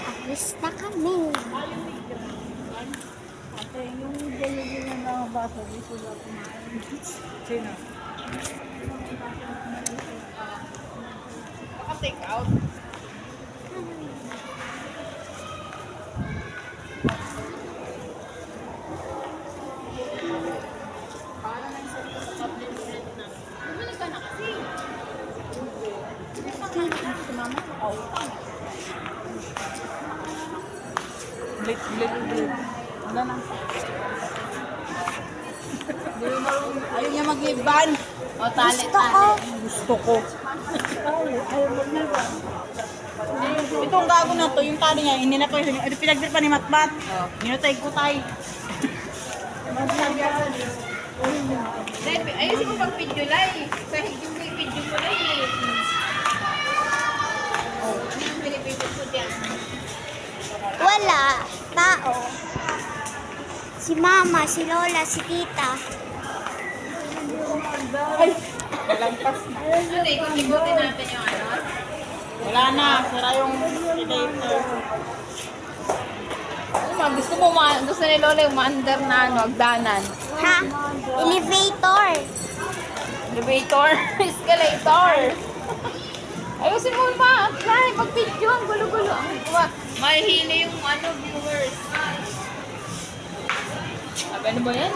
Aalis na kami. Ate, yung delivery na nakabasa, di sila kumain. Sino? Baka take out. Bumalik ka na kasi. Si mama? Oo. Blit. Ano na? Ayaw niya mag-iban. O, tali. Gusto ko. Itong gago na to, yung tali niya, hindi na pa yung pinagdir pa ni Matbat. Minutay ko tayo. Ayusin mo pag video live. Kahit yung may video mo lang eh. Anong pinipidyo ko dyan? Wala. Tao. Si mama, si lola, si tita. Ay, malampas na. Ano, ikot-ikotin natin yung ano? Wala na, sira yung elevator. Ano, gusto ni Lola yung under na ano, agdanan. Ha? Elevator. Elevator, escalator. Ayusin mo pa, try, pag-video, ang gulo-gulo. Mahihili yung ano, viewers. Sabi, ano ba yan?